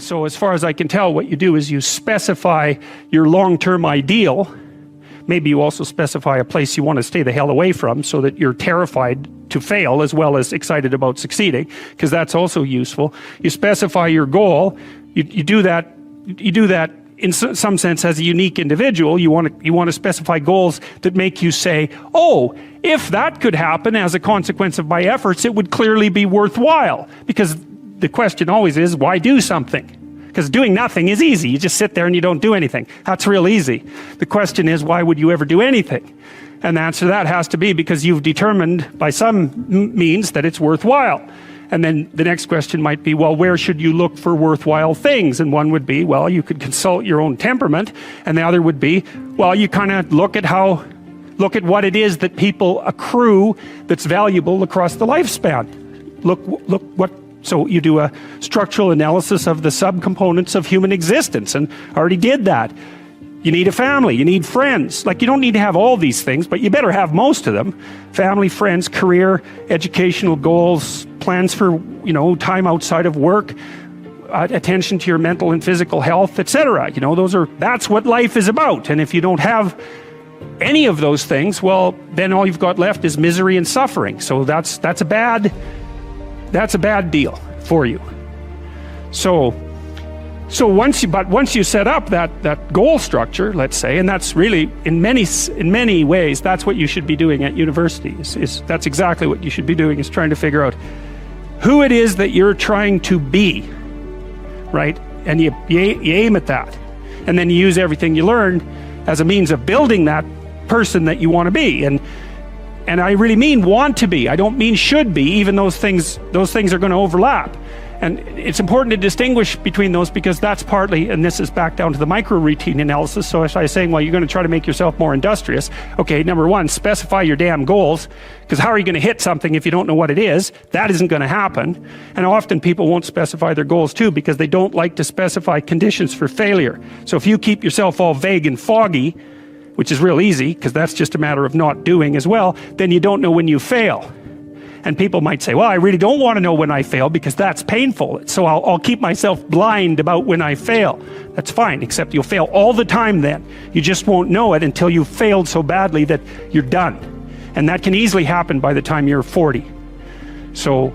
so as far as I can tell, what you do is you specify your long-term ideal. Maybe you also specify a place you want to stay the hell away from so that you're terrified to fail as well as excited about succeeding, because that's also useful. You specify your goal. You do that in some sense as a unique individual. You want to specify goals that make you say, oh, if that could happen as a consequence of my efforts, it would clearly be worthwhile. Because the question always is, why do something? Because doing nothing is easy. You just sit there and you don't do anything. That's real easy. The question is, why would you ever do anything? And the answer to that has to be because you've determined by some means that it's worthwhile. And then the next question might be, well, where should you look for worthwhile things? And one would be, well, you could consult your own temperament. And the other would be, well, you kind of look at what it is that people accrue that's valuable across the lifespan. So you do a structural analysis of the subcomponents of human existence, and I already did that. You need a family, you need friends. Like, you don't need to have all these things, but you better have most of them. Family, friends, career, educational goals, plans for, time outside of work, attention to your mental and physical health, etc. That's what life is about. And if you don't have any of those things, well, then all you've got left is misery and suffering. So that's a bad deal for you. So once you set up that goal structure, let's say, and that's really in many ways that's what you should be doing at university. That's exactly what you should be doing, is trying to figure out who it is that you're trying to be, right? And you aim at that, and then you use everything you learn as a means of building that person that you want to be. And I really mean want to be. I don't mean should be, even those things are going to overlap. And it's important to distinguish between those, because that's partly, and this is back down to the micro routine analysis. So as I was saying, well, you're going to try to make yourself more industrious. Okay, number one, specify your damn goals, because how are you going to hit something if you don't know what it is? That isn't going to happen. And often people won't specify their goals too, because they don't like to specify conditions for failure. So if you keep yourself all vague and foggy, which is real easy, because that's just a matter of not doing as well, then you don't know when you fail. And people might say, well, I really don't want to know when I fail because that's painful, so I'll keep myself blind about when I fail. That's fine, except you'll fail all the time then. You just won't know it until you've failed so badly that you're done. And that can easily happen by the time you're 40. So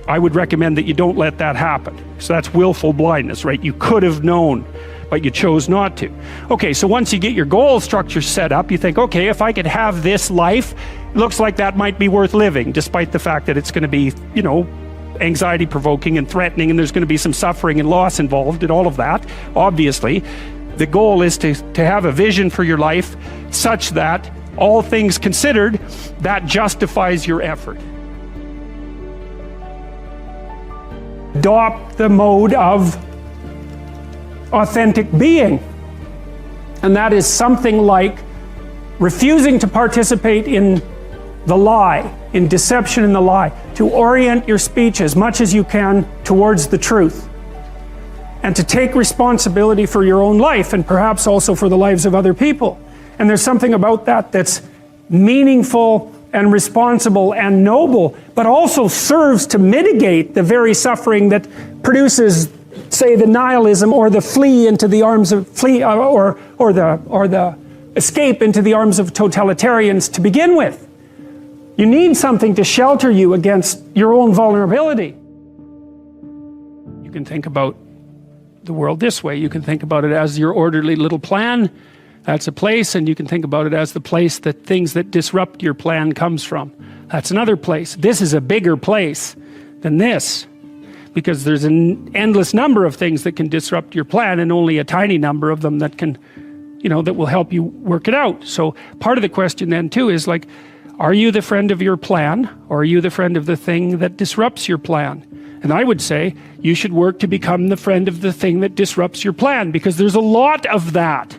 I would recommend that you don't let that happen. So that's willful blindness, right? You could have known, but you chose not to. Okay, so once you get your goal structure set up, you think, okay, if I could have this life, looks like that might be worth living, despite the fact that it's going to be, anxiety provoking and threatening, and there's going to be some suffering and loss involved in all of that. Obviously, the goal is to have a vision for your life such that, all things considered, that justifies your effort. Adopt the mode of authentic being, and that is something like refusing to participate in the lie, in deception in the lie, to orient your speech as much as you can towards the truth, and to take responsibility for your own life and perhaps also for the lives of other people. And there's something about that that's meaningful and responsible and noble, but also serves to mitigate the very suffering that produces, say, the nihilism or the flee into the arms of or the escape into the arms of totalitarians to begin with. You need something to shelter you against your own vulnerability. You can think about the world this way. You can think about it as your orderly little plan. That's a place, and you can think about it as the place that things that disrupt your plan comes from. That's another place. This is a bigger place than this, because there's an endless number of things that can disrupt your plan, and only a tiny number of them that can, that will help you work it out. So part of the question then too is like, are you the friend of your plan, or are you the friend of the thing that disrupts your plan? And I would say you should work to become the friend of the thing that disrupts your plan, because there's a lot of that.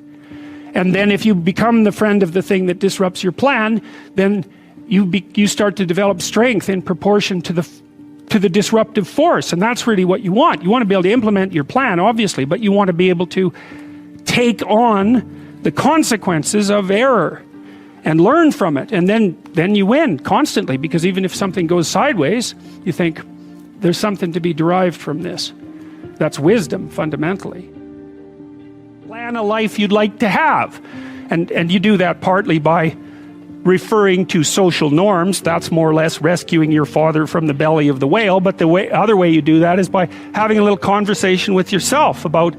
And then if you become the friend of the thing that disrupts your plan, then you start to develop strength in proportion to the disruptive force. And that's really what you want. You want to be able to implement your plan, obviously, but you want to be able to take on the consequences of error and learn from it. And then you win constantly, because even if something goes sideways, you think there's something to be derived from this. That's wisdom, fundamentally. Plan a life you'd like to have. And you do that partly by referring to social norms. That's more or less rescuing your father from the belly of the whale. But the other way you do that is by having a little conversation with yourself about,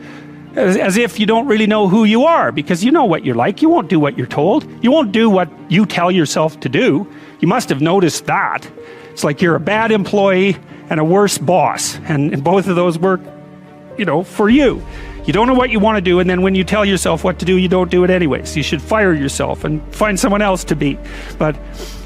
as if you don't really know who you are, because you know what you're like. You won't do what you're told. You won't do what you tell yourself to do. You must have noticed that. It's like you're a bad employee and a worse boss. And both of those work, for you. You don't know what you want to do, and then when you tell yourself what to do, you don't do it anyways. You should fire yourself and find someone else to be. But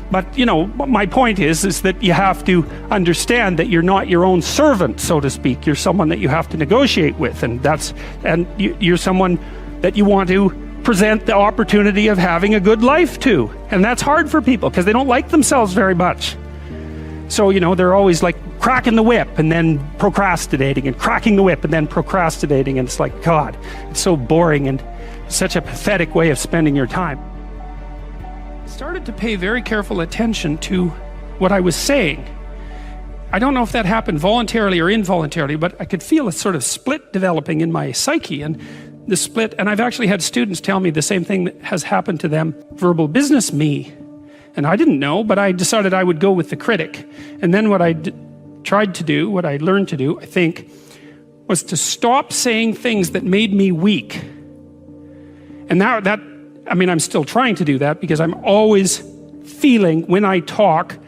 my point is that you have to understand that you're not your own servant, so to speak. You're someone that you have to negotiate with, and you're someone that you want to present the opportunity of having a good life to. And that's hard for people because they don't like themselves very much. So, they're always like cracking the whip and then procrastinating, and cracking the whip and then procrastinating. And it's like, God, it's so boring and such a pathetic way of spending your time. I started to pay very careful attention to what I was saying. I don't know if that happened voluntarily or involuntarily, but I could feel a sort of split developing in my psyche. And the split, and I've actually had students tell me the same thing that has happened to them, verbal business me. And I didn't know, but I decided I would go with the critic. And then what I tried to do, what I learned to do, I think, was to stop saying things that made me weak. And now I'm still trying to do that, because I'm always feeling when I talk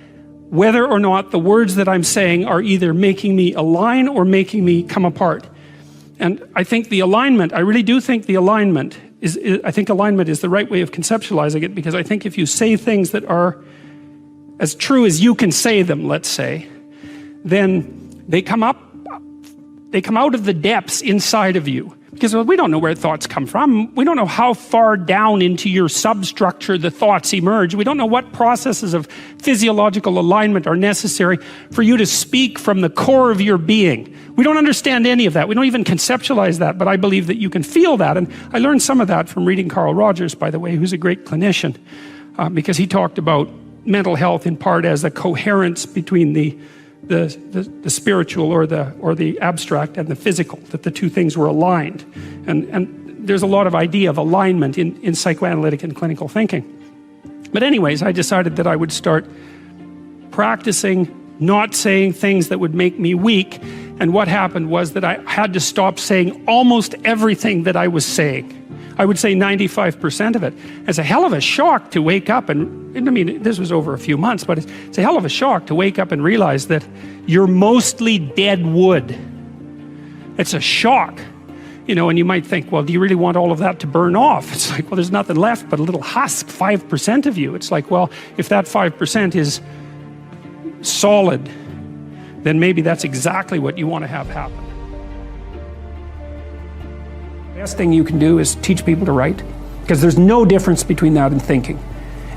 whether or not the words that I'm saying are either making me align or making me come apart. And I think the alignment, I really do think the alignment I think alignment is the right way of conceptualizing it, because I think if you say things that are as true as you can say them, let's say, then they come out of the depths inside of you. Because we don't know where thoughts come from. We don't know how far down into your substructure the thoughts emerge. We don't know what processes of physiological alignment are necessary for you to speak from the core of your being. We don't understand any of that. We don't even conceptualize that, but I believe that you can feel that. And I learned some of that from reading Carl Rogers, by the way, who's a great clinician, because he talked about mental health in part as a coherence between the spiritual or the abstract and the physical, that the two things were aligned. And there's a lot of idea of alignment in psychoanalytic and clinical thinking. But anyways, I decided that I would start practicing not saying things that would make me weak. And what happened was that I had to stop saying almost everything that I was saying. I would say 95% of it. It's a hell of a shock to wake up and this was over a few months, but it's a hell of a shock to wake up and realize that you're mostly dead wood. It's a shock, and you might think, well, do you really want all of that to burn off? It's like, well, there's nothing left but a little husk, 5% of you. It's like, well, if that 5% is solid, then maybe that's exactly what you want to have happen. The best thing you can do is teach people to write, because there's no difference between that and thinking.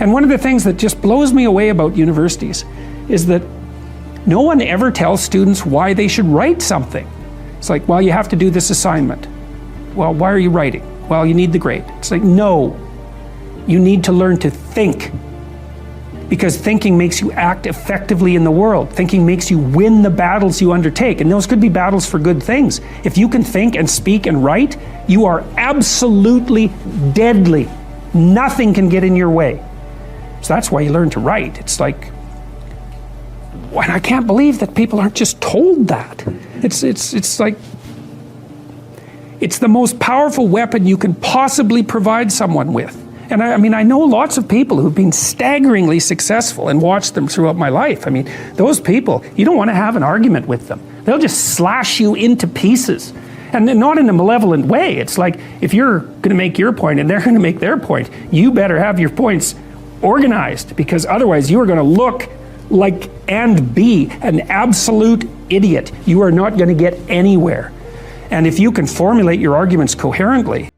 And one of the things that just blows me away about universities is that no one ever tells students why they should write something. It's like, well, you have to do this assignment. Well, why are you writing? Well, you need the grade. It's like, no, you need to learn to think, because thinking makes you act effectively in the world. Thinking makes you win the battles you undertake, and those could be battles for good things. If you can think and speak and write, you are absolutely deadly. Nothing can get in your way. So that's why you learn to write. It's like, and I can't believe that people aren't just told that. It's like, it's the most powerful weapon you can possibly provide someone with. And I know lots of people who've been staggeringly successful, and watched them throughout my life. Those people, you don't want to have an argument with them. They'll just slash you into pieces. And not in a malevolent way. It's like, if you're going to make your point and they're going to make their point, you better have your points organized, because otherwise you are going to look like and be an absolute idiot. You are not going to get anywhere. And if you can formulate your arguments coherently,